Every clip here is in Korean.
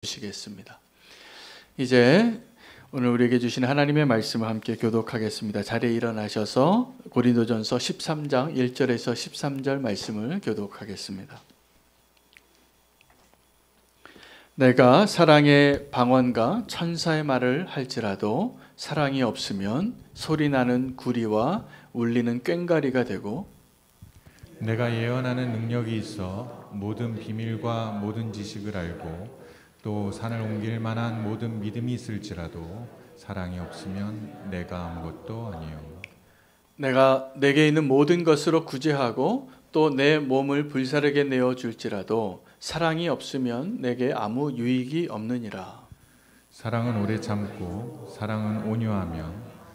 주시겠습니다. 이제 오늘 우리에게 주신 하나님의 말씀을 함께 교독하겠습니다. 자리에 일어나셔서 고린도전서 13장 1절에서 13절 말씀을 교독하겠습니다. 내가 사랑의 방언과 천사의 말을 할지라도 사랑이 없으면 소리나는 구리와 울리는 꽹과리가 되고, 내가 예언하는 능력이 있어 모든 비밀과 모든 지식을 알고 또 산을 옮길 만한 모든 믿음이 있을지라도 사랑이 없으면 내가 아무것도 아니요. 내가 내게 있는 모든 것으로 구제하고 또 내 몸을 불사르게 내어 줄지라도 사랑이 없으면 내게 아무 유익이 없느니라. 사랑은 오래 참고 사랑은 온유하며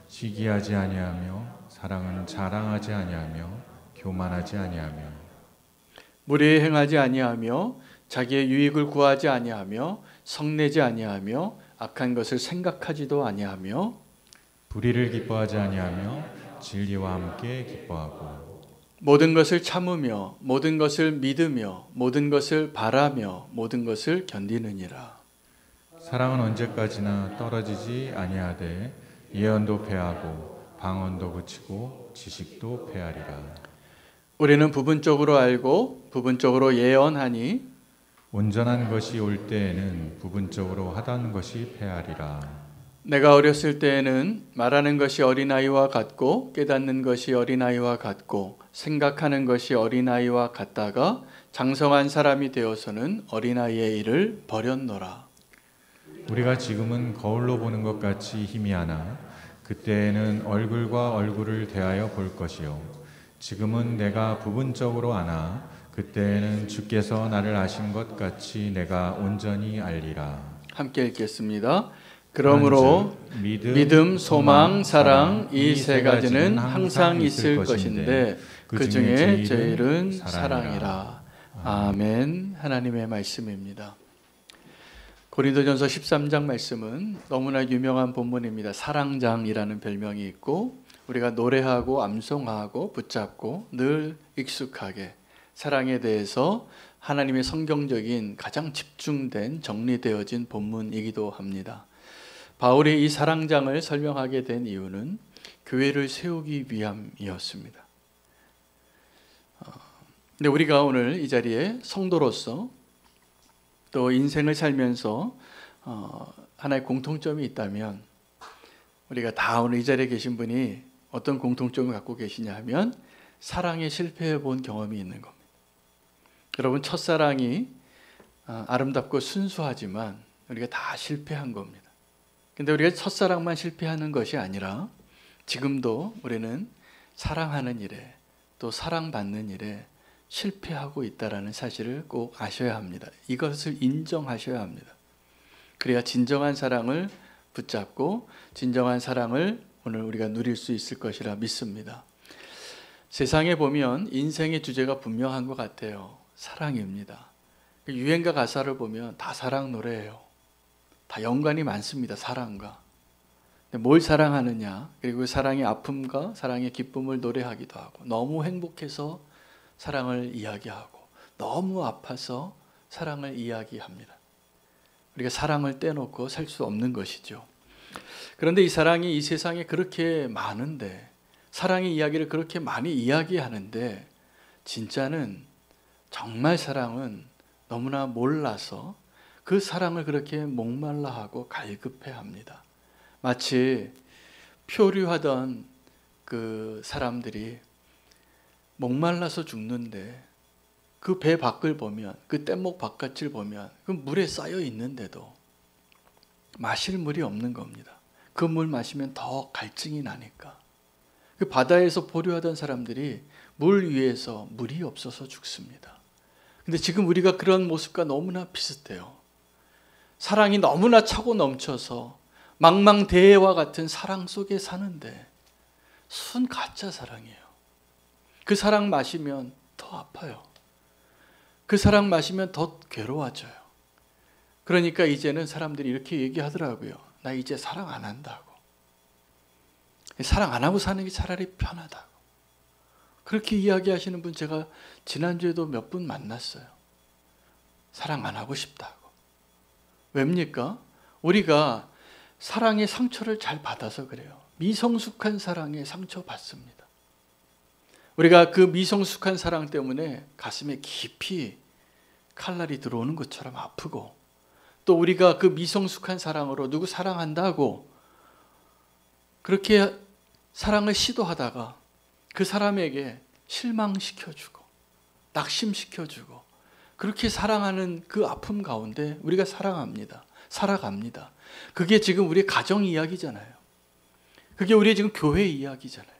시기하지 아니하며 사랑은 자랑하지 아니하며 교만하지 아니하며 무례히 행하지 아니하며 자기의 유익을 구하지 아니하며 성내지 아니하며 악한 것을 생각하지도 아니하며 불의를 기뻐하지 아니하며 진리와 함께 기뻐하고 모든 것을 참으며 모든 것을 믿으며 모든 것을 바라며 모든 것을 견디느니라. 사랑은 언제까지나 떨어지지 아니하되 예언도 패하고 방언도 그치고 지식도 패하리라. 우리는 부분적으로 알고 부분적으로 예언하니 온전한 것이 올 때에는 부분적으로 하던 것이 패하리라. 내가 어렸을 때에는 말하는 것이 어린아이와 같고 깨닫는 것이 어린아이와 같고 생각하는 것이 어린아이와 같다가 장성한 사람이 되어서는 어린아이의 일을 버렸노라. 우리가 지금은 거울로 보는 것 같이 희미하나 그때에는 얼굴과 얼굴을 대하여 볼 것이요 지금은 내가 부분적으로 아나 그때에는 주께서 나를 아신 것 같이 내가 온전히 알리라. 함께 읽겠습니다. 그러므로 믿음, 소망, 사랑 이 세 가지는 항상 있을 것인데 그 중에 제일은 사랑이라. 아멘. 하나님의 말씀입니다. 고린도전서 13장 말씀은 너무나 유명한 본문입니다. 사랑장이라는 별명이 있고 우리가 노래하고 암송하고 붙잡고 늘 익숙하게 사랑에 대해서 하나님의 성경적인 가장 집중된 정리되어진 본문이기도 합니다. 바울이 이 사랑장을 설명하게 된 이유는 교회를 세우기 위함이었습니다. 근데 우리가 오늘 이 자리에 성도로서 또 인생을 살면서 하나의 공통점이 있다면 우리가 다 오늘 이 자리에 계신 분이 어떤 공통점을 갖고 계시냐 하면 사랑에 실패해 본 경험이 있는 겁니다. 여러분, 첫사랑이 아름답고 순수하지만 우리가 다 실패한 겁니다. 근데 우리가 첫사랑만 실패하는 것이 아니라 지금도 우리는 사랑하는 일에 또 사랑받는 일에 실패하고 있다는 사실을 꼭 아셔야 합니다. 이것을 인정하셔야 합니다. 그래야 진정한 사랑을 붙잡고 진정한 사랑을 오늘 우리가 누릴 수 있을 것이라 믿습니다. 세상에 보면 인생의 주제가 분명한 것 같아요. 사랑입니다. 유행가 가사를 보면 다 사랑 노래예요. 다 연관이 많습니다. 사랑과. 뭘 사랑하느냐, 그리고 사랑의 아픔과 사랑의 기쁨을 노래하기도 하고, 너무 행복해서 사랑을 이야기하고 너무 아파서 사랑을 이야기합니다. 우리가 사랑을 떼놓고 살 수 없는 것이죠. 그런데 이 사랑이 이 세상에 그렇게 많은데, 사랑의 이야기를 그렇게 많이 이야기하는데 진짜는 정말 사랑은 너무나 몰라서 그 사랑을 그렇게 목말라하고 갈급해합니다. 마치 표류하던 그 사람들이 목말라서 죽는데 그 배 밖을 보면, 그 뗏목 바깥을 보면 그 물에 쌓여 있는데도 마실 물이 없는 겁니다. 그 물 마시면 더 갈증이 나니까. 그 바다에서 보류하던 사람들이 물 위에서 물이 없어서 죽습니다. 근데 지금 우리가 그런 모습과 너무나 비슷해요. 사랑이 너무나 차고 넘쳐서 망망대해와 같은 사랑 속에 사는데 순 가짜 사랑이에요. 그 사랑 마시면 더 아파요. 그 사랑 마시면 더 괴로워져요. 그러니까 이제는 사람들이 이렇게 얘기하더라고요. 나 이제 사랑 안 한다고. 사랑 안 하고 사는 게 차라리 편하다고. 그렇게 이야기하시는 분 제가 지난주에도 몇 분 만났어요. 사랑 안 하고 싶다고. 왜입니까? 우리가 사랑의 상처를 잘 받아서 그래요. 미성숙한 사랑에 상처받습니다. 우리가 그 미성숙한 사랑 때문에 가슴에 깊이 칼날이 들어오는 것처럼 아프고, 또 우리가 그 미성숙한 사랑으로 누구 사랑한다고 그렇게 사랑을 시도하다가 그 사람에게 실망시켜주고 낙심시켜주고 그렇게 사랑하는 그 아픔 가운데 우리가 살아갑니다. 그게 지금 우리의 가정 이야기잖아요. 그게 우리의 지금 교회 이야기잖아요.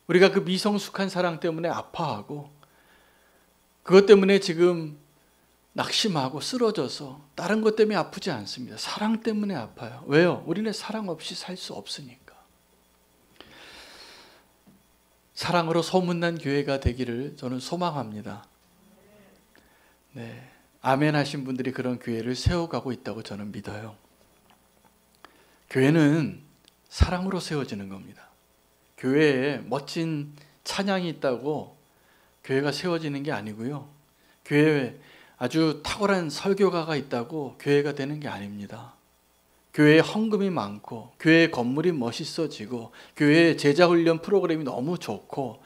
우리가 그 미성숙한 사랑 때문에 아파하고 그것 때문에 지금 낙심하고 쓰러져서 다른 것 때문에 아프지 않습니다. 사랑 때문에 아파요. 왜요? 우리는 사랑 없이 살 수 없으니까. 사랑으로 소문난 교회가 되기를 저는 소망합니다. 네, 아멘 하신 분들이 그런 교회를 세워가고 있다고 저는 믿어요. 교회는 사랑으로 세워지는 겁니다. 교회에 멋진 찬양이 있다고 교회가 세워지는 게 아니고요. 교회에 아주 탁월한 설교가가 있다고 교회가 되는 게 아닙니다. 교회에 헌금이 많고 교회 건물이 멋있어지고 교회의 제자훈련 프로그램이 너무 좋고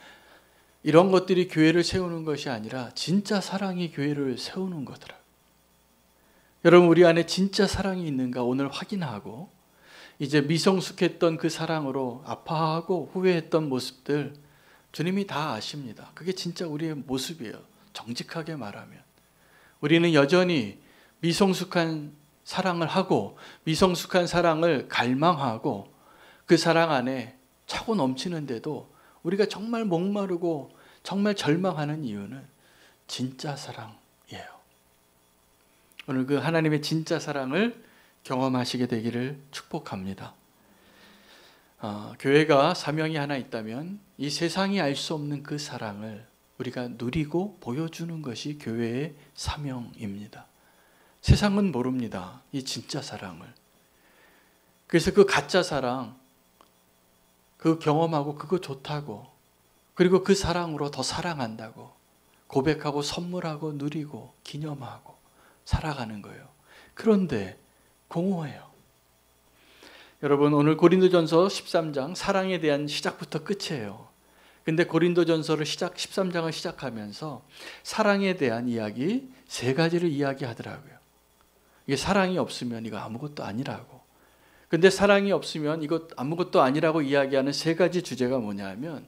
이런 것들이 교회를 세우는 것이 아니라 진짜 사랑이 교회를 세우는 거더라고요. 여러분, 우리 안에 진짜 사랑이 있는가 오늘 확인하고 이제 미성숙했던 그 사랑으로 아파하고 후회했던 모습들 주님이 다 아십니다. 그게 진짜 우리의 모습이에요. 정직하게 말하면 우리는 여전히 미성숙한 사랑을 하고 미성숙한 사랑을 갈망하고 그 사랑 안에 차고 넘치는데도 우리가 정말 목마르고 정말 절망하는 이유는 진짜 사랑이에요. 오늘 그 하나님의 진짜 사랑을 경험하시게 되기를 축복합니다. 교회가 사명이 하나 있다면 이 세상이 알 수 없는 그 사랑을 우리가 누리고 보여주는 것이 교회의 사명입니다. 세상은 모릅니다. 이 진짜 사랑을. 그래서 그 가짜 사랑, 그 경험하고 그거 좋다고, 그리고 그 사랑으로 더 사랑한다고 고백하고 선물하고 누리고 기념하고 살아가는 거예요. 그런데 공허해요. 여러분, 오늘 고린도전서 13장 사랑에 대한 시작부터 끝이에요. 근데 고린도전서를 13장을 시작하면서 사랑에 대한 이야기 3가지를 이야기하더라고요. 이게 사랑이 없으면 이거 아무것도 아니라고. 근데 사랑이 없으면 이거 아무것도 아니라고 이야기하는 3가지 주제가 뭐냐 하면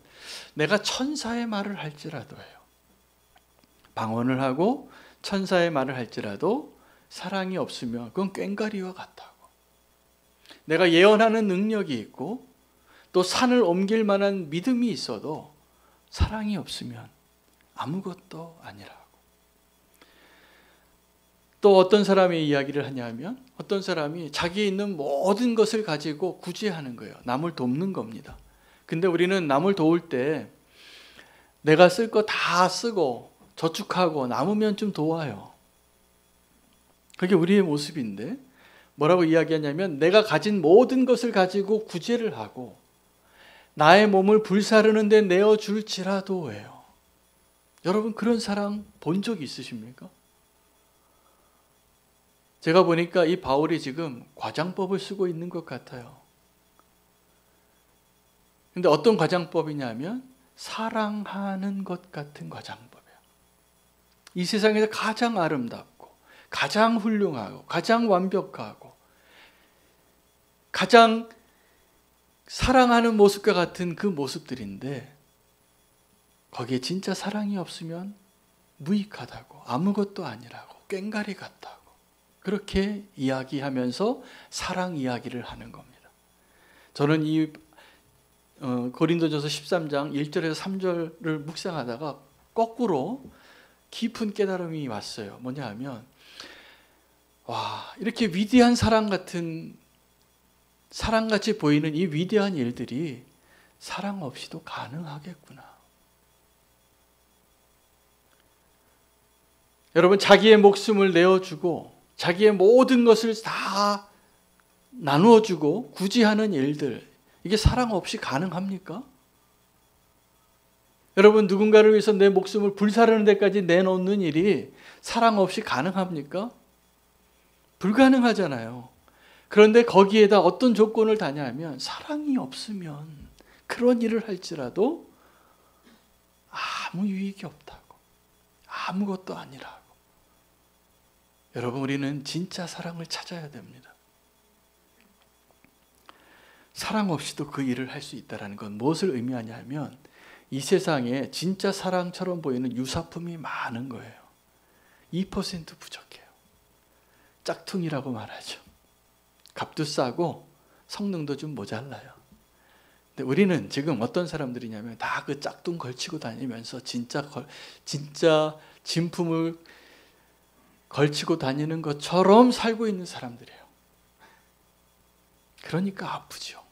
내가 천사의 말을 할지라도예요. 방언을 하고 천사의 말을 할지라도 사랑이 없으면 그건 꽹과리와 같다고. 내가 예언하는 능력이 있고 또 산을 옮길 만한 믿음이 있어도 사랑이 없으면 아무것도 아니라고. 또 어떤 사람의 이야기를 하냐면 어떤 사람이 자기에 있는 모든 것을 가지고 구제하는 거예요. 남을 돕는 겁니다. 근데 우리는 남을 도울 때 내가 쓸 거 다 쓰고 저축하고 남으면 좀 도와요. 그게 우리의 모습인데 뭐라고 이야기하냐면 내가 가진 모든 것을 가지고 구제를 하고 나의 몸을 불사르는 데 내어줄지라도예요. 여러분, 그런 사랑 본 적 있으십니까? 제가 보니까 이 바울이 지금 과장법을 쓰고 있는 것 같아요. 근데 어떤 과장법이냐면 사랑하는 것 같은 과장법이에요. 이 세상에서 가장 아름답고 가장 훌륭하고 가장 완벽하고 가장 사랑하는 모습과 같은 그 모습들인데 거기에 진짜 사랑이 없으면 무익하다고, 아무것도 아니라고, 꽹과리 같다고 그렇게 이야기하면서 사랑 이야기를 하는 겁니다. 저는 이 고린도전서 13장 1절에서 3절을 묵상하다가 거꾸로 깊은 깨달음이 왔어요. 뭐냐 하면 와, 이렇게 위대한 사랑같이 보이는 이 위대한 일들이 사랑 없이도 가능하겠구나. 여러분, 자기의 목숨을 내어주고 자기의 모든 것을 다 나누어주고 구제하는 일들, 이게 사랑 없이 가능합니까? 여러분, 누군가를 위해서 내 목숨을 불사르는 데까지 내놓는 일이 사랑 없이 가능합니까? 불가능하잖아요. 그런데 거기에다 어떤 조건을 다냐면 사랑이 없으면 그런 일을 할지라도 아무 유익이 없다고. 아무것도 아니라고. 여러분, 우리는 진짜 사랑을 찾아야 됩니다. 사랑 없이도 그 일을 할 수 있다는 건 무엇을 의미하냐면 이 세상에 진짜 사랑처럼 보이는 유사품이 많은 거예요. 2% 부족해요. 짝퉁이라고 말하죠. 값도 싸고 성능도 좀 모자라요. 근데 우리는 지금 어떤 사람들이냐면 다 그 짝퉁 걸치고 다니면서 진짜 진품을 걸치고 다니는 것처럼 살고 있는 사람들이에요. 그러니까 아프죠.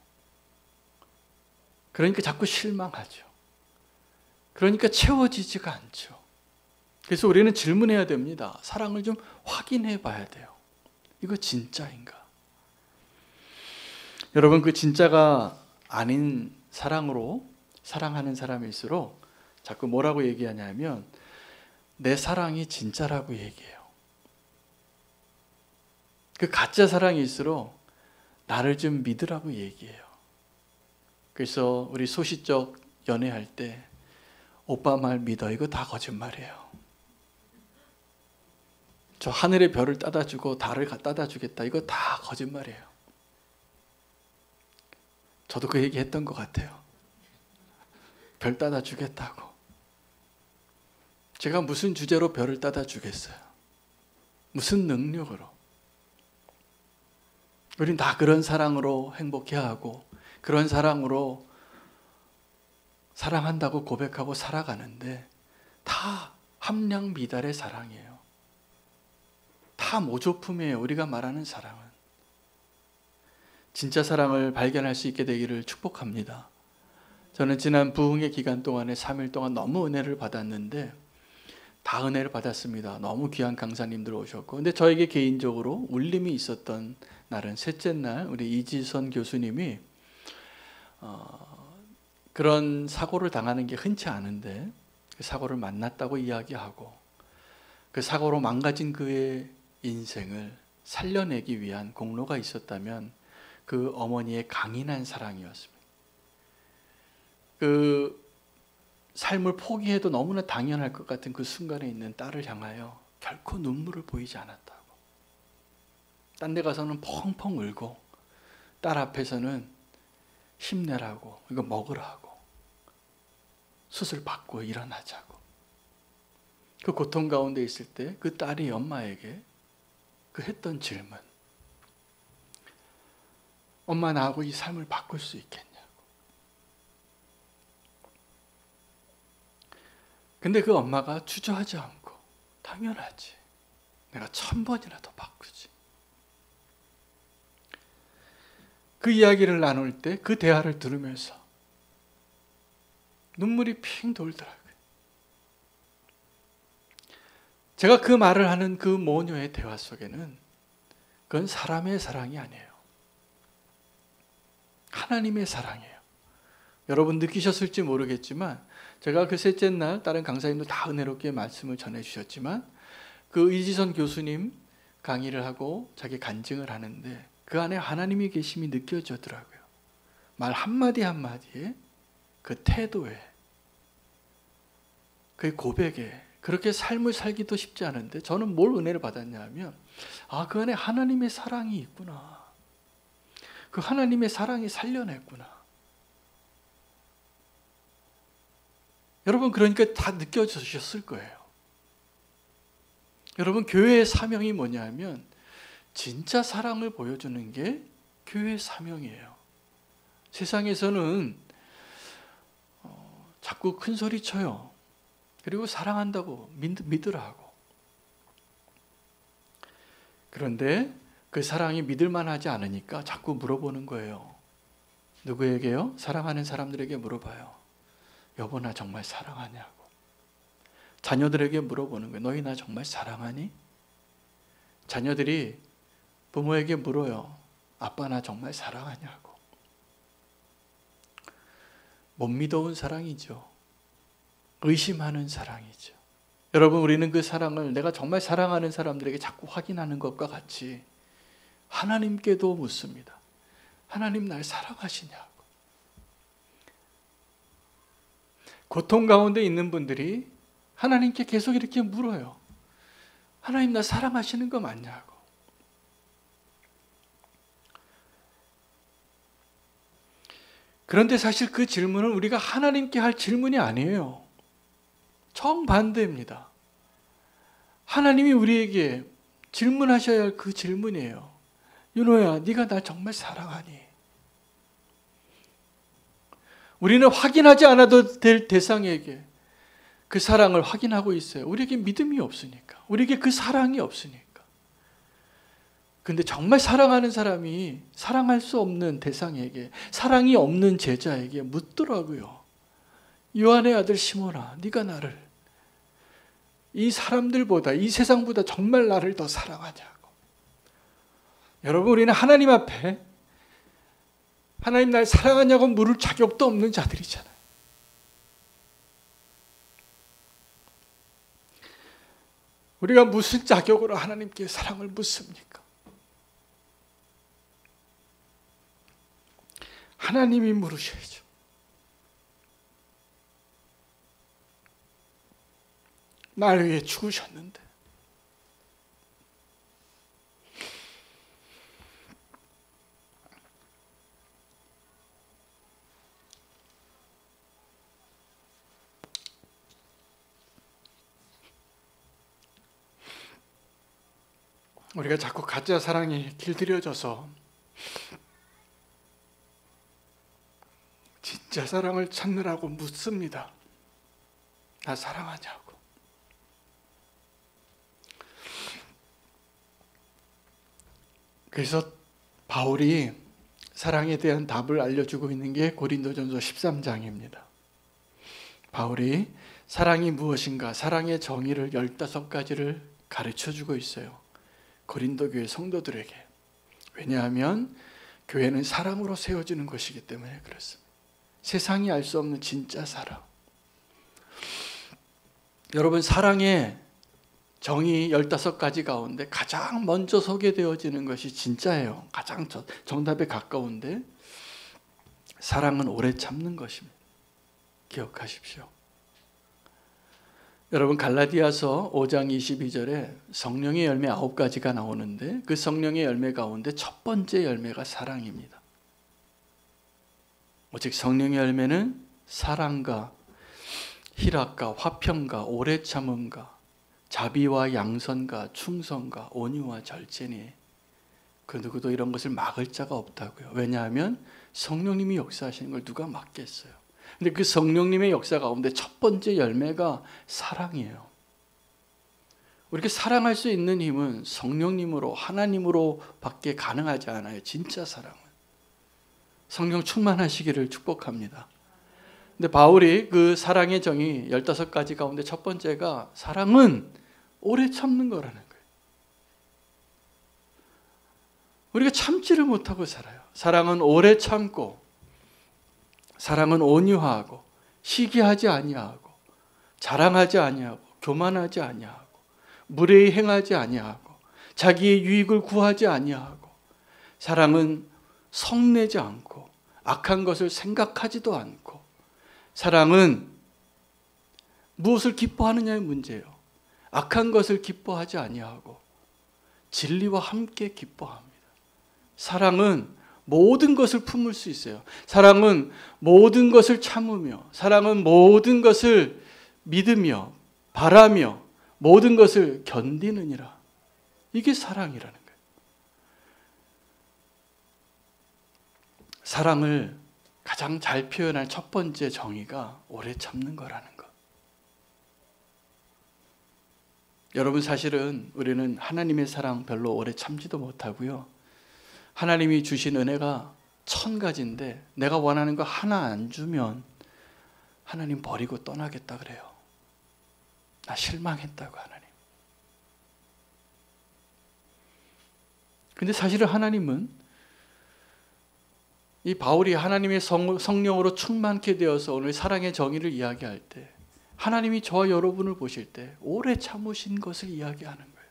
그러니까 자꾸 실망하죠. 그러니까 채워지지가 않죠. 그래서 우리는 질문해야 됩니다. 사랑을 좀 확인해 봐야 돼요. 이거 진짜인가? 여러분, 그 진짜가 아닌 사랑으로 사랑하는 사람일수록 자꾸 뭐라고 얘기하냐면 내 사랑이 진짜라고 얘기해요. 그 가짜 사랑일수록 나를 좀 믿으라고 얘기해요. 그래서 우리 소시적 연애할 때 오빠 말 믿어. 이거 다 거짓말이에요. 저 하늘의 별을 따다 주고 달을 따다 주겠다. 이거 다 거짓말이에요. 저도 그 얘기 했던 것 같아요. 별 따다 주겠다고. 제가 무슨 주제로 별을 따다 주겠어요? 무슨 능력으로? 우린 다 그런 사랑으로 행복해하고 그런 사랑으로 사랑한다고 고백하고 살아가는데 다 함량 미달의 사랑이에요. 다 모조품이에요. 우리가 말하는 사랑은. 진짜 사랑을 발견할 수 있게 되기를 축복합니다. 저는 지난 부흥의 기간 동안에 3일 동안 너무 은혜를 받았는데 다 은혜를 받았습니다. 너무 귀한 강사님들 오셨고, 근데 저에게 개인적으로 울림이 있었던 날은 셋째 날 우리 이지선 교수님이 그런 사고를 당하는 게 흔치 않은데 그 사고를 만났다고 이야기하고 그 사고로 망가진 그의 인생을 살려내기 위한 공로가 있었다면 그 어머니의 강인한 사랑이었습니다. 그 삶을 포기해도 너무나 당연할 것 같은 그 순간에 있는 딸을 향하여 결코 눈물을 보이지 않았다고. 딴 데 가서는 펑펑 울고 딸 앞에서는 힘내라고, 이거 먹으라고, 수술 받고 일어나자고. 그 고통 가운데 있을 때 그 딸이 엄마에게 그 했던 질문, 엄마 나하고 이 삶을 바꿀 수 있겠냐고. 근데 그 엄마가 주저하지 않고 당연하지, 내가 1000번이라도 바꾸지. 그 이야기를 나눌 때 그 대화를 들으면서 눈물이 핑 돌더라고요. 제가 그 말을 하는 그 모녀의 대화 속에는 그건 사람의 사랑이 아니에요. 하나님의 사랑이에요. 여러분 느끼셨을지 모르겠지만 제가 그 셋째 날 다른 강사님도 다 은혜롭게 말씀을 전해주셨지만 그 이지선 교수님 강의를 하고 자기 간증을 하는데 그 안에 하나님의 계심이 느껴지더라고요. 말 한마디 한마디에 그 태도에 그 고백에 그렇게 삶을 살기도 쉽지 않은데 저는 뭘 은혜를 받았냐 하면 그 안에 하나님의 사랑이 있구나. 그 하나님의 사랑이 살려냈구나. 여러분 그러니까 다 느껴지셨을 거예요. 여러분 교회의 사명이 뭐냐 하면 진짜 사랑을 보여주는 게 교회의 사명이에요. 세상에서는 자꾸 큰 소리 쳐요. 그리고 사랑한다고 믿으라고. 그런데 그 사랑이 믿을만하지 않으니까 자꾸 물어보는 거예요. 누구에게요? 사랑하는 사람들에게 물어봐요. 여보 나 정말 사랑하냐고. 자녀들에게 물어보는 거예요. 너희 나 정말 사랑하니? 자녀들이 부모에게 물어요. 아빠 나 정말 사랑하냐고. 못 믿어온 사랑이죠. 의심하는 사랑이죠. 여러분 우리는 그 사랑을 내가 정말 사랑하는 사람들에게 자꾸 확인하는 것과 같이 하나님께도 묻습니다. 하나님 날 사랑하시냐고. 고통 가운데 있는 분들이 하나님께 계속 이렇게 물어요. 하나님 나 사랑하시는 거 맞냐고. 그런데 사실 그 질문은 우리가 하나님께 할 질문이 아니에요. 정반대입니다. 하나님이 우리에게 질문하셔야 할 그 질문이에요. 윤호야, 네가 날 정말 사랑하니? 우리는 확인하지 않아도 될 대상에게 그 사랑을 확인하고 있어요. 우리에게 믿음이 없으니까. 우리에게 그 사랑이 없으니까. 근데 정말 사랑하는 사람이 사랑할 수 없는 대상에게, 사랑이 없는 제자에게 묻더라고요. 요한의 아들 시몬아, 네가 나를 이 사람들보다, 이 세상보다 정말 나를 더 사랑하냐고. 여러분, 우리는 하나님 앞에 하나님 날 사랑하냐고 물을 자격도 없는 자들이잖아요. 우리가 무슨 자격으로 하나님께 사랑을 묻습니까? 하나님이 물으셔야죠. 날 위해 죽으셨는데 우리가 자꾸 가짜 사랑에 길들여져서 진짜 사랑을 찾느라고 묻습니다. 나 사랑하냐고. 그래서 바울이 사랑에 대한 답을 알려주고 있는 게 고린도전서 13장입니다. 바울이 사랑이 무엇인가, 사랑의 정의를 15가지를 가르쳐주고 있어요. 고린도 교회 성도들에게. 왜냐하면 교회는 사랑으로 세워지는 것이기 때문에 그렇습니다. 세상이 알 수 없는 진짜 사랑. 여러분, 사랑의 정의 15가지 가운데 가장 먼저 소개되어지는 것이 진짜예요. 가장 정답에 가까운데, 사랑은 오래 참는 것입니다. 기억하십시오. 여러분, 갈라디아서 5장 22절에 성령의 열매 9가지가 나오는데, 그 성령의 열매 가운데 첫 번째 열매가 사랑입니다. 오직 성령의 열매는 사랑과 희락과 화평과 오래 참음과 자비와 양선과 충성과 온유와 절제니 그 누구도 이런 것을 막을 자가 없다고요. 왜냐하면 성령님이 역사하시는 걸 누가 막겠어요. 근데 그 성령님의 역사 가운데 첫 번째 열매가 사랑이에요. 우리가 사랑할 수 있는 힘은 성령님으로, 하나님으로 밖에 가능하지 않아요. 진짜 사랑은. 성령 충만하시기를 축복합니다. 근데 바울이 그 사랑의 정의 15가지 가운데 첫 번째가 사랑은 오래 참는 거라는 거예요. 우리가 참지를 못하고 살아요. 사랑은 오래 참고, 사랑은 온유하고, 시기하지 아니하고, 자랑하지 아니하고, 교만하지 아니하고, 무례히 행하지 아니하고, 자기의 유익을 구하지 아니하고, 사랑은 성내지 않고, 악한 것을 생각하지도 않고, 사랑은 무엇을 기뻐하느냐의 문제예요. 악한 것을 기뻐하지 아니하고 진리와 함께 기뻐합니다. 사랑은 모든 것을 품을 수 있어요. 사랑은 모든 것을 참으며, 사랑은 모든 것을 믿으며 바라며 모든 것을 견디느니라. 이게 사랑이라는 거예요. 사랑을 가장 잘 표현할 첫 번째 정의가 오래 참는 거라는 것. 여러분, 사실은 우리는 하나님의 사랑 별로 오래 참지도 못하고요. 하나님이 주신 은혜가 1000가지인데 내가 원하는 거 하나 안 주면 하나님 버리고 떠나겠다 그래요. 나 실망했다고 하나님. 근데 사실은 하나님은 이 바울이 하나님의 성령으로 충만케 되어서 오늘 사랑의 정의를 이야기할 때 하나님이 저와 여러분을 보실 때 오래 참으신 것을 이야기하는 거예요.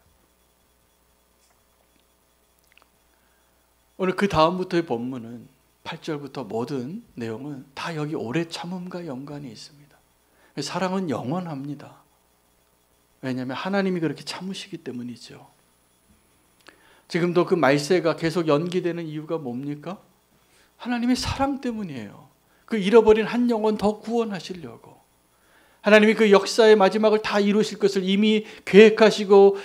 오늘 그 다음부터의 본문은 8절부터 모든 내용은 다 여기 오래 참음과 연관이 있습니다. 사랑은 영원합니다. 왜냐하면 하나님이 그렇게 참으시기 때문이죠. 지금도 그 말세가 계속 연기되는 이유가 뭡니까? 하나님의 사랑 때문이에요. 그 잃어버린 한 영혼 더 구원하시려고. 하나님이 그 역사의 마지막을 다 이루실 것을 이미 계획하시고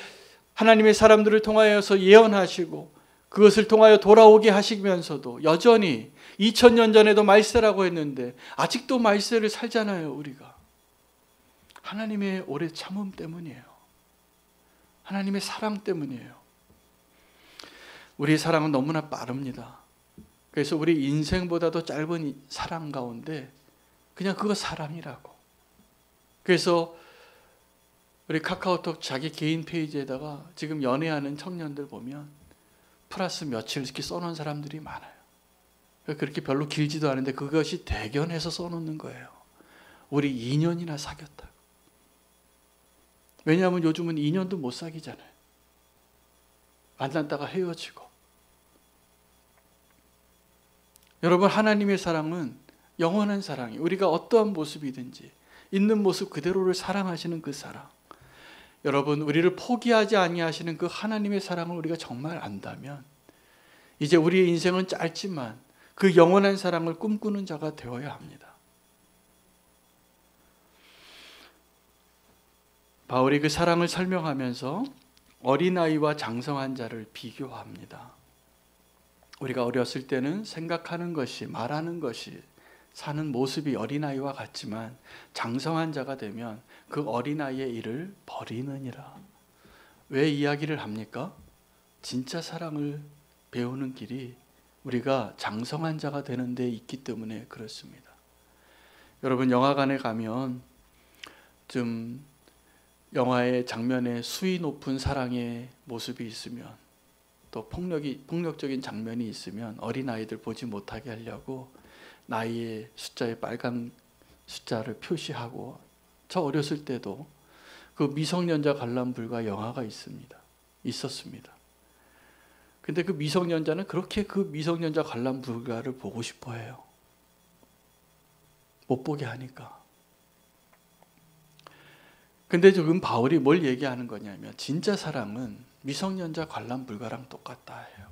하나님의 사람들을 통하여서 예언하시고 그것을 통하여 돌아오게 하시면서도 여전히 2000년 전에도 말세라고 했는데 아직도 말세를 살잖아요, 우리가. 하나님의 오래 참음 때문이에요. 하나님의 사랑 때문이에요. 우리의 사랑은 너무나 빠릅니다. 그래서 우리 인생보다도 짧은 사랑 가운데 그냥 그거 사랑이라고. 그래서 우리 카카오톡 자기 개인 페이지에다가 지금 연애하는 청년들 보면 플러스 며칠 이렇게 써놓은 사람들이 많아요. 그렇게 별로 길지도 않은데 그것이 대견해서 써놓는 거예요. 우리 2년이나 사귀었다고. 왜냐하면 요즘은 2년도 못 사귀잖아요. 만났다가 헤어지고. 여러분, 하나님의 사랑은 영원한 사랑이에요. 우리가 어떠한 모습이든지 있는 모습 그대로를 사랑하시는 그 사랑. 여러분, 우리를 포기하지 아니하시는 그 하나님의 사랑을 우리가 정말 안다면 이제 우리의 인생은 짧지만 그 영원한 사랑을 꿈꾸는 자가 되어야 합니다. 바울이 그 사랑을 설명하면서 어린아이와 장성한 자를 비교합니다. 우리가 어렸을 때는 생각하는 것이, 말하는 것이, 사는 모습이 어린아이와 같지만 장성한 자가 되면 그 어린아이의 일을 버리느니라. 왜 이야기를 합니까? 진짜 사랑을 배우는 길이 우리가 장성한 자가 되는 데 있기 때문에 그렇습니다. 여러분, 영화관에 가면 좀 영화의 장면에 수위 높은 사랑의 모습이 있으면 또 폭력적인 장면이 있으면 어린아이들 보지 못하게 하려고 나이의 숫자에 빨간 숫자를 표시하고, 저 어렸을 때도 그 미성년자 관람불가 영화가 있었습니다. 근데 그 미성년자는 그렇게 그 미성년자 관람불가를 보고 싶어 해요. 못 보게 하니까. 근데 지금 바울이 뭘 얘기하는 거냐면 진짜 사랑은 미성년자 관람불가랑 똑같다 해요.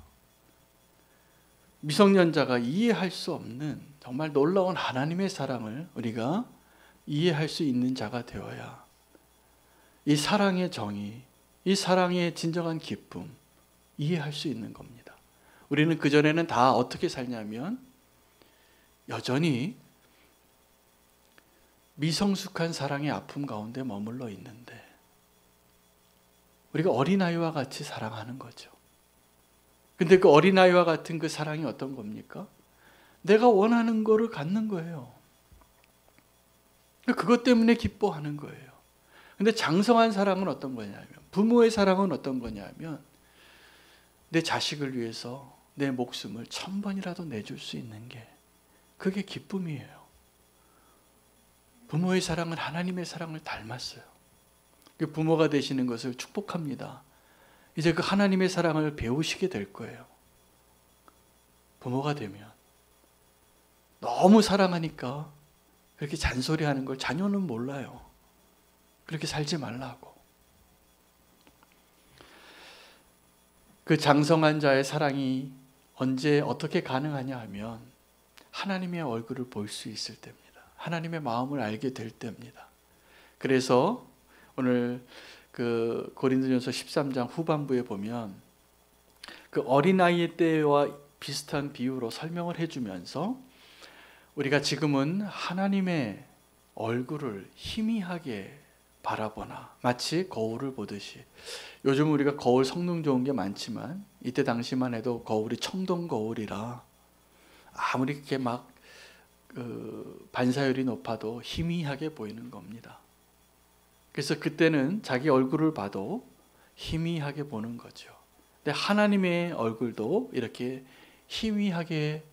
미성년자가 이해할 수 없는 정말 놀라운 하나님의 사랑을 우리가 이해할 수 있는 자가 되어야 이 사랑의 정의, 이 사랑의 진정한 기쁨 이해할 수 있는 겁니다. 우리는 그전에는 다 어떻게 살냐면 여전히 미성숙한 사랑의 아픔 가운데 머물러 있는데 우리가 어린아이와 같이 사랑하는 거죠. 근데 그 어린아이와 같은 그 사랑이 어떤 겁니까? 내가 원하는 거를 갖는 거예요. 그것 때문에 기뻐하는 거예요. 근데 장성한 사랑은 어떤 거냐면, 부모의 사랑은 어떤 거냐면 내 자식을 위해서 내 목숨을 1000번이라도 내줄 수 있는 게 그게 기쁨이에요. 부모의 사랑은 하나님의 사랑을 닮았어요. 부모가 되시는 것을 축복합니다. 이제 그 하나님의 사랑을 배우시게 될 거예요. 부모가 되면 너무 사랑하니까 그렇게 잔소리하는 걸 자녀는 몰라요. 그렇게 살지 말라고. 그 장성한 자의 사랑이 언제 어떻게 가능하냐 하면 하나님의 얼굴을 볼 수 있을 때입니다. 하나님의 마음을 알게 될 때입니다. 그래서 오늘 그 고린도전서 13장 후반부에 보면 그 어린아이의 때와 비슷한 비유로 설명을 해주면서 우리가 지금은 하나님의 얼굴을 희미하게 바라보나 마치 거울을 보듯이, 요즘 우리가 거울 성능 좋은 게 많지만 이때 당시만 해도 거울이 청동 거울이라 아무리 이렇게 막 반사율이 높아도 희미하게 보이는 겁니다. 그래서 그때는 자기 얼굴을 봐도 희미하게 보는 거죠. 근데 하나님의 얼굴도 이렇게 희미하게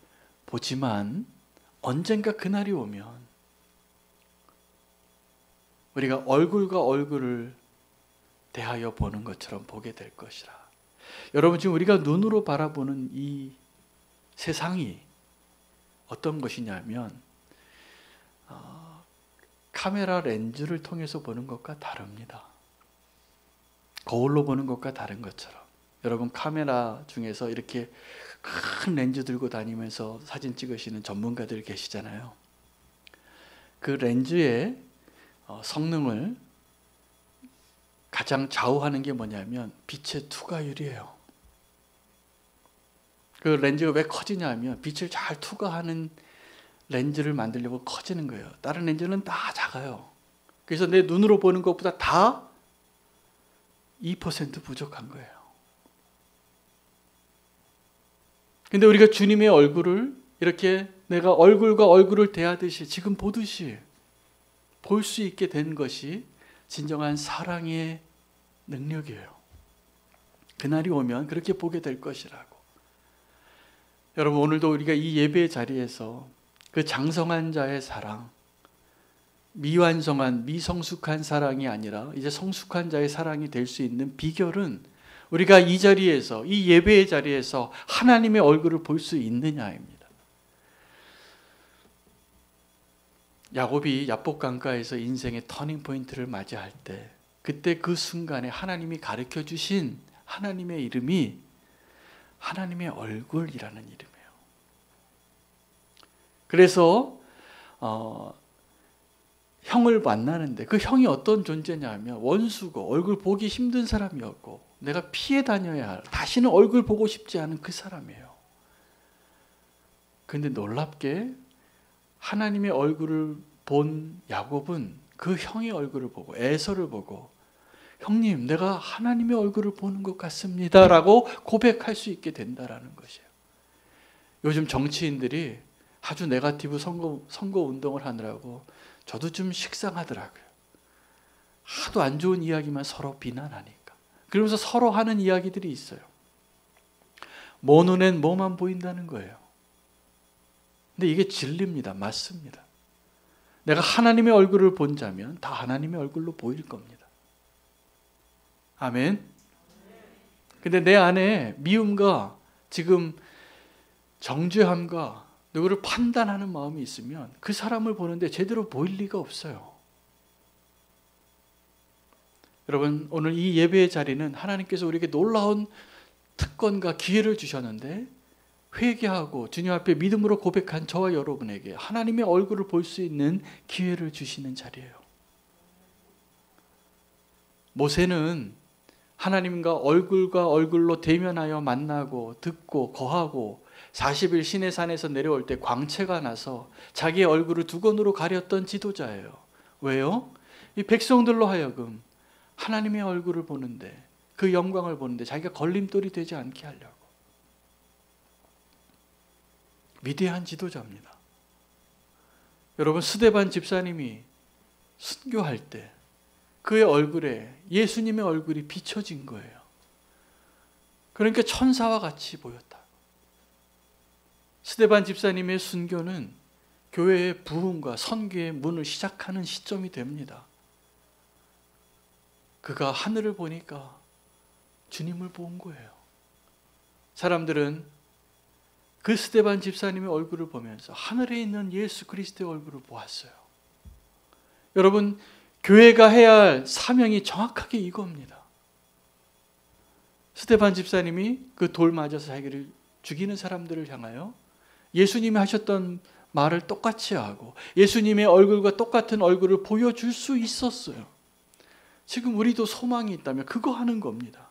보지만 언젠가 그날이 오면 우리가 얼굴과 얼굴을 대하여 보는 것처럼 보게 될 것이라. 여러분, 지금 우리가 눈으로 바라보는 이 세상이 어떤 것이냐면 카메라 렌즈를 통해서 보는 것과 다릅니다. 거울로 보는 것과 다른 것처럼. 여러분 카메라 중에서 이렇게 큰 렌즈 들고 다니면서 사진 찍으시는 전문가들 계시잖아요. 그 렌즈의 성능을 가장 좌우하는 게 뭐냐면 빛의 투과율이에요. 그 렌즈가 왜 커지냐 하면 빛을 잘 투과하는 렌즈를 만들려고 커지는 거예요. 다른 렌즈는 다 작아요. 그래서 내 눈으로 보는 것보다 다 2% 부족한 거예요. 근데 우리가 주님의 얼굴을 이렇게 내가 얼굴과 얼굴을 대하듯이 지금 보듯이 볼 수 있게 된 것이 진정한 사랑의 능력이에요. 그날이 오면 그렇게 보게 될 것이라고. 여러분 오늘도 우리가 이 예배의 자리에서 그 장성한 자의 사랑, 미완성한 미성숙한 사랑이 아니라 이제 성숙한 자의 사랑이 될 수 있는 비결은 우리가 이 자리에서 이 예배의 자리에서 하나님의 얼굴을 볼 수 있느냐입니다. 야곱이 야복 강가에서 인생의 터닝 포인트를 맞이할 때 그때 그 순간에 하나님이 가르쳐 주신 하나님의 이름이 하나님의 얼굴이라는 이름이에요. 그래서 형을 만나는데 그 형이 어떤 존재냐 하면 원수고 얼굴 보기 힘든 사람이었고 내가 피해 다녀야 할, 다시는 얼굴 보고 싶지 않은 그 사람이에요. 그런데 놀랍게 하나님의 얼굴을 본 야곱은 그 형의 얼굴을 보고 에서를 보고 형님 내가 하나님의 얼굴을 보는 것 같습니다 라고 고백할 수 있게 된다라는 것이에요. 요즘 정치인들이 아주 네거티브 선거 운동을 하느라고 저도 좀 식상하더라고요. 하도 안 좋은 이야기만 서로 비난하니까. 그러면서 서로 하는 이야기들이 있어요. 뭐 눈엔 뭐만 보인다는 거예요. 근데 이게 진리입니다. 맞습니다. 내가 하나님의 얼굴을 본 자면 다 하나님의 얼굴로 보일 겁니다. 아멘. 근데 내 안에 미움과 지금 정죄함과 누구를 판단하는 마음이 있으면 그 사람을 보는데 제대로 보일 리가 없어요. 여러분 오늘 이 예배의 자리는 하나님께서 우리에게 놀라운 특권과 기회를 주셨는데 회개하고 주님 앞에 믿음으로 고백한 저와 여러분에게 하나님의 얼굴을 볼 수 있는 기회를 주시는 자리예요. 모세는 하나님과 얼굴로 대면하여 만나고 듣고 거하고 40일 시내산에서 내려올 때 광채가 나서 자기의 얼굴을 두건으로 가렸던 지도자예요. 왜요? 이 백성들로 하여금 하나님의 얼굴을 보는데 그 영광을 보는데 자기가 걸림돌이 되지 않게 하려고. 위대한 지도자입니다. 여러분 스데반 집사님이 순교할 때 그의 얼굴에 예수님의 얼굴이 비춰진 거예요. 그러니까 천사와 같이 보였다. 스데반 집사님의 순교는 교회의 부흥과 선교의 문을 시작하는 시점이 됩니다. 그가 하늘을 보니까 주님을 본 거예요. 사람들은 그 스데반 집사님의 얼굴을 보면서 하늘에 있는 예수 그리스도의 얼굴을 보았어요. 여러분 교회가 해야 할 사명이 정확하게 이겁니다. 스데반 집사님이 그 돌 맞아서 자기를 죽이는 사람들을 향하여 예수님이 하셨던 말을 똑같이 하고 예수님의 얼굴과 똑같은 얼굴을 보여줄 수 있었어요. 지금 우리도 소망이 있다면 그거 하는 겁니다.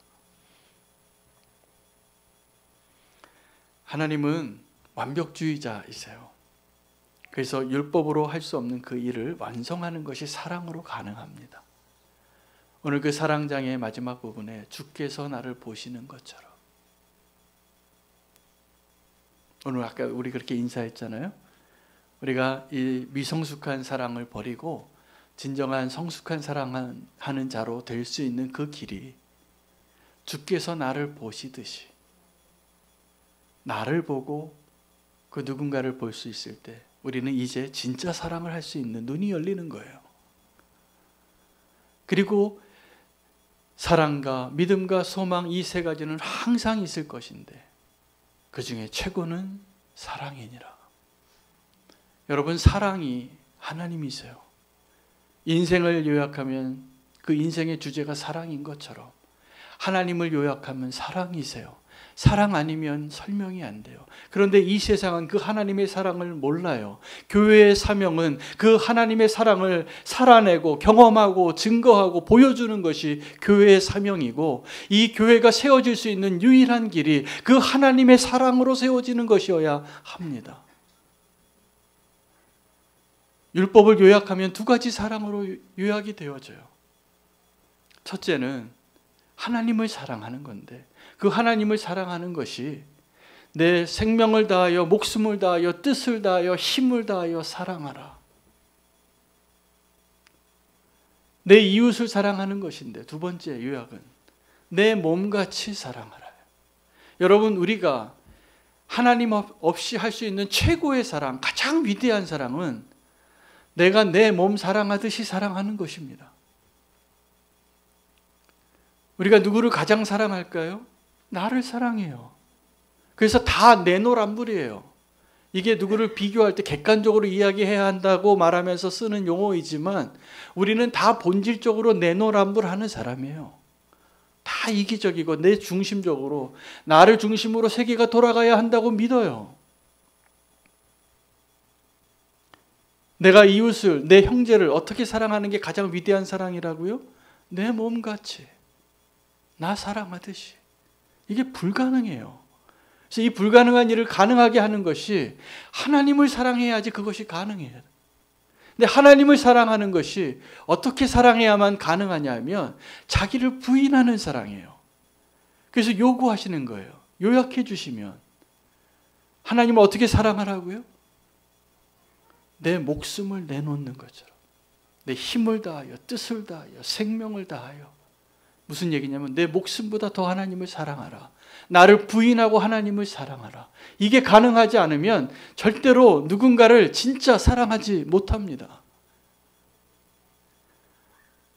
하나님은 완벽주의자이세요. 그래서 율법으로 할 수 없는 그 일을 완성하는 것이 사랑으로 가능합니다. 오늘 그 사랑장의 마지막 부분에 주께서 나를 보시는 것처럼 오늘 아까 우리 그렇게 인사했잖아요. 우리가 이 미성숙한 사랑을 버리고 진정한 성숙한 사랑하는 자로 될 수 있는 그 길이 주께서 나를 보시듯이 나를 보고 그 누군가를 볼 수 있을 때 우리는 이제 진짜 사랑을 할 수 있는 눈이 열리는 거예요. 그리고 사랑과 믿음과 소망 이 세 가지는 항상 있을 것인데 그 중에 최고는 사랑이니라. 여러분, 사랑이 하나님이세요. 인생을 요약하면 그 인생의 주제가 사랑인 것처럼 하나님을 요약하면 사랑이세요. 사랑 아니면 설명이 안 돼요. 그런데 이 세상은 그 하나님의 사랑을 몰라요. 교회의 사명은 그 하나님의 사랑을 살아내고 경험하고 증거하고 보여주는 것이 교회의 사명이고, 이 교회가 세워질 수 있는 유일한 길이 그 하나님의 사랑으로 세워지는 것이어야 합니다. 율법을 요약하면 두 가지 사랑으로 요약이 되어져요. 첫째는 하나님을 사랑하는 건데, 그 하나님을 사랑하는 것이 내 생명을 다하여 목숨을 다하여 뜻을 다하여 힘을 다하여 사랑하라. 내 이웃을 사랑하는 것인데, 두 번째 요약은 내 몸같이 사랑하라. 여러분, 우리가 하나님 없이 할 수 있는 최고의 사랑, 가장 위대한 사랑은 내가 내 몸 사랑하듯이 사랑하는 것입니다. 우리가 누구를 가장 사랑할까요? 나를 사랑해요. 그래서 다 내노란불이에요. 이게 누구를 비교할 때 객관적으로 이야기해야 한다고 말하면서 쓰는 용어이지만 우리는 다 본질적으로 내노란불하는 사람이에요. 다 이기적이고 내 중심적으로, 나를 중심으로 세계가 돌아가야 한다고 믿어요. 내가 이웃을, 내 형제를 어떻게 사랑하는 게 가장 위대한 사랑이라고요? 내 몸같이, 나 사랑하듯이. 이게 불가능해요. 그래서 이 불가능한 일을 가능하게 하는 것이 하나님을 사랑해야지 그것이 가능해요. 근데 하나님을 사랑하는 것이 어떻게 사랑해야만 가능하냐면 자기를 부인하는 사랑이에요. 그래서 요구하시는 거예요. 요약해 주시면 하나님을 어떻게 사랑하라고요? 내 목숨을 내놓는 것처럼, 내 힘을 다하여 뜻을 다하여 생명을 다하여. 무슨 얘기냐면 내 목숨보다 더 하나님을 사랑하라. 나를 부인하고 하나님을 사랑하라. 이게 가능하지 않으면 절대로 누군가를 진짜 사랑하지 못합니다.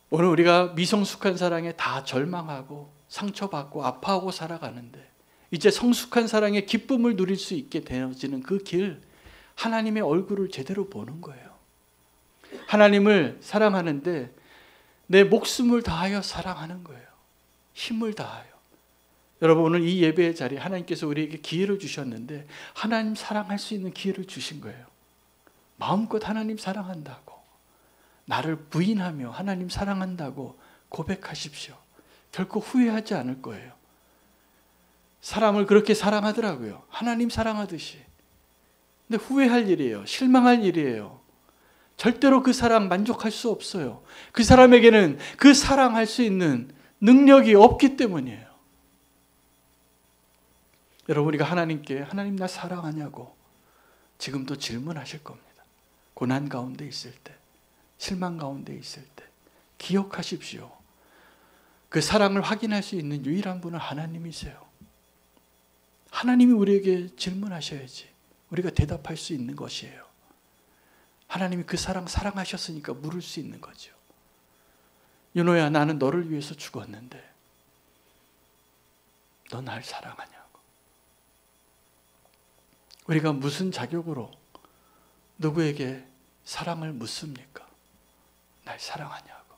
오늘 우리가 미성숙한 사랑에 다 절망하고 상처받고 아파하고 살아가는데, 이제 성숙한 사랑의 기쁨을 누릴 수 있게 되어지는 그 길, 하나님의 얼굴을 제대로 보는 거예요. 하나님을 사랑하는데 내 목숨을 다하여 사랑하는 거예요. 힘을 다하여. 여러분, 오늘 이 예배의 자리에 하나님께서 우리에게 기회를 주셨는데 하나님 사랑할 수 있는 기회를 주신 거예요. 마음껏 하나님 사랑한다고, 나를 부인하며 하나님 사랑한다고 고백하십시오. 결코 후회하지 않을 거예요. 사람을 그렇게 사랑하더라고요. 하나님 사랑하듯이. 근데 후회할 일이에요. 실망할 일이에요. 절대로 그 사랑 만족할 수 없어요. 그 사람에게는 그 사랑할 수 있는 능력이 없기 때문이에요. 여러분, 우리가 하나님께 하나님 나 사랑하냐고 지금도 질문하실 겁니다. 고난 가운데 있을 때, 실망 가운데 있을 때 기억하십시오. 그 사랑을 확인할 수 있는 유일한 분은 하나님이세요. 하나님이 우리에게 질문하셔야지 우리가 대답할 수 있는 것이에요. 하나님이 그 사랑 사랑하셨으니까 물을 수 있는 거죠. 윤호야, 나는 너를 위해서 죽었는데 너 날 사랑하냐고. 우리가 무슨 자격으로 누구에게 사랑을 묻습니까? 날 사랑하냐고.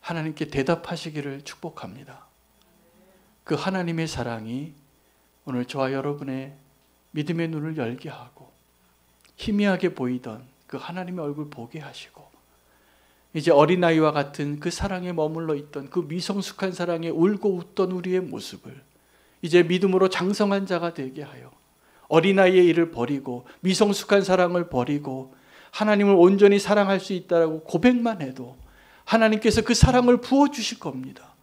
하나님께 대답하시기를 축복합니다. 그 하나님의 사랑이 오늘 저와 여러분의 믿음의 눈을 열게 하고 희미하게 보이던 그 하나님의 얼굴 보게 하시고, 이제 어린아이와 같은 그 사랑에 머물러 있던 그 미성숙한 사랑에 울고 웃던 우리의 모습을 이제 믿음으로 장성한 자가 되게 하여 어린아이의 일을 버리고 미성숙한 사랑을 버리고 하나님을 온전히 사랑할 수 있다라고 고백만 해도 하나님께서 그 사랑을 부어주실 겁니다.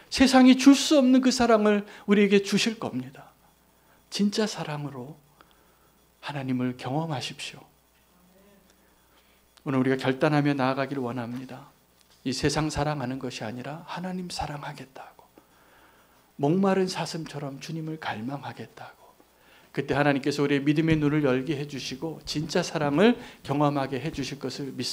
세상이 줄 수 없는 그 사랑을 우리에게 주실 겁니다. 진짜 사랑으로 하나님을 경험하십시오. 오늘 우리가 결단하며 나아가기를 원합니다. 이 세상 사랑하는 것이 아니라 하나님 사랑하겠다고, 목마른 사슴처럼 주님을 갈망하겠다고. 그때 하나님께서 우리의 믿음의 눈을 열게 해주시고 진짜 사랑을 경험하게 해주실 것을 믿습니다.